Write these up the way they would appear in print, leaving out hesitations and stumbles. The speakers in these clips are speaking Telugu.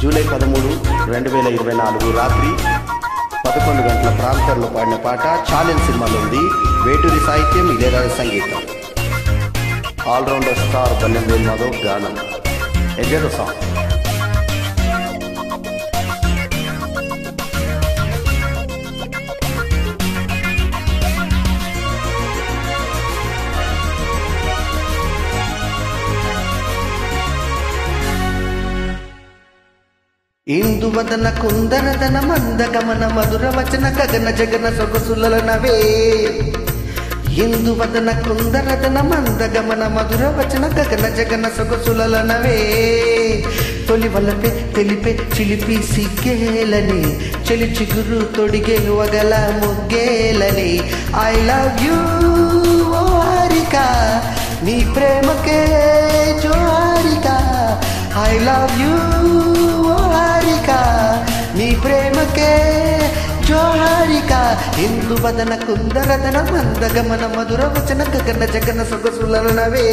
జూలై 13, 2024 రాత్రి 11 గంటల ప్రాంతాల్లో పాడిన పాట ఛాలెంజ్ సినిమాలో ఉంది. వేటూరి సాహిత్యం, ఇళయరాజా సంగీతం. ఆల్రౌండర్ స్టార్ బల్లెంవేల్ మాధవ్ గానం. Enjoy the song. ఇందువదన కుందరదన మందగమన మధుర వచన గగన జగన సొగసులనవే. ఇందువదన కుందరదన మందగమన మధుర వచన గగన జగన సొగసులనవే. తొలి వలపే తెలిపే చిలిపి సిగ్గేలని, చెలి చిగురు తొడిగే వగల ముగ్గేలని. ఐ లవ్ యూ ఓ హారిక, నీ ప్రేమకే జో హారిక. ఐ లవ్ యూ ఓ హారిక, నీ ప్రేమకే జో హారిక. ఇందువదన కుందరదన మందగమన మధుర వచన గగన జగన సొగసులనవే.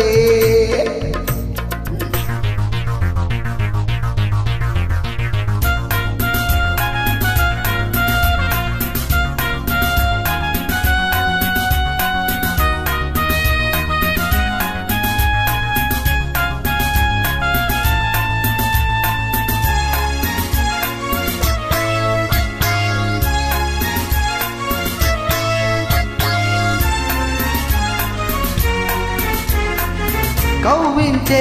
కవ్వించే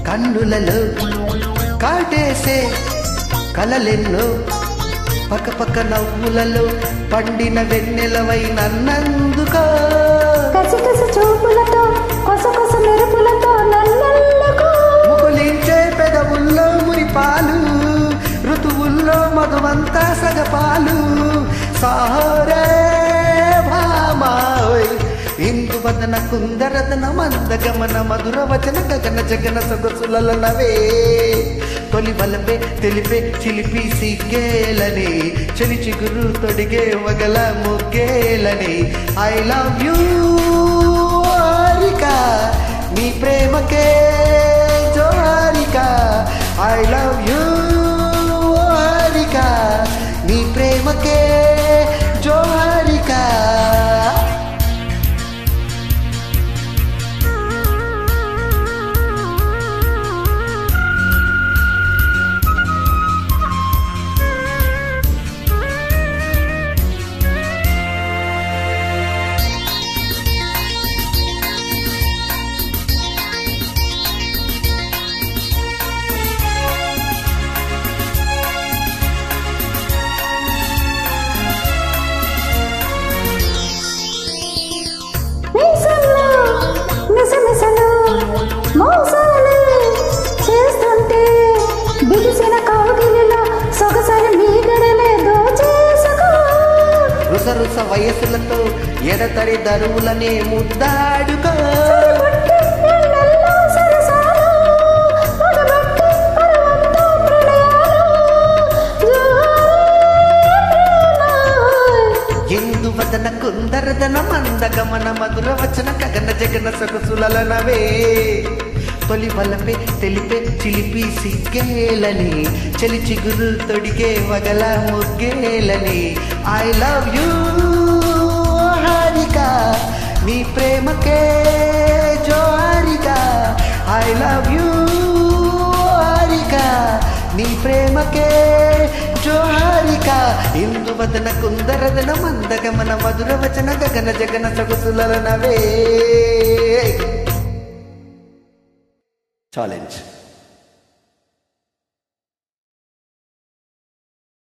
కన్నులలో కాటేసే కలలెన్నో, పక్కపక్క నవ్వులలో పండిన వెన్నెలవై నన్నందుకో. కసికసి చూపులతో కొసకొస మెరుపులతో నన్నెల్లుకో. ముకులించే పెదవుల్లో మురిపాలు, ఋతువుల్లో మధువంతా సగపాలు. సాహోరే భామాయ్. ఇందువదన కుందరదన మందగమన మధుర వచన గగన జగన సొగసులనవే. తొలి వలపే తెలిపే చిలిపి సిగ్గేలని, చెలి చిగురు తొడిగే వగల ముగ్గేలని. ఐ లవ్ యూ హారిక, నీ ప్రేమకే జో Harika. I love you Harika, నీ ప్రేమకే జో హారిక. చేస్తుంటే బిగిసిన కౌగిలిలో సొగసరి మీగడలే దోచేసుకో. రుసరుస వయసులతో ఎడతడి దరువులనే ముద్దాడుకో. ఇందువదన కుందరదన మందగమన మధుర వచన గగన జగన సొగసులనవే. తొలి వలపే తెలిపే చిలిపి సిగ్గేలని, చెలి చిగురు తొడిగే వగల ముగ్గేలని. ఐ లవ్ యూ హారిక, నీ ప్రేమకే జో Harika. I love you Harika, నీ ప్రేమకే జో హారిక. ఇందువదన కుందరదన మందగమన మధుర వచన గగన జగన సొగసులనవే. ఛాలెంజ్.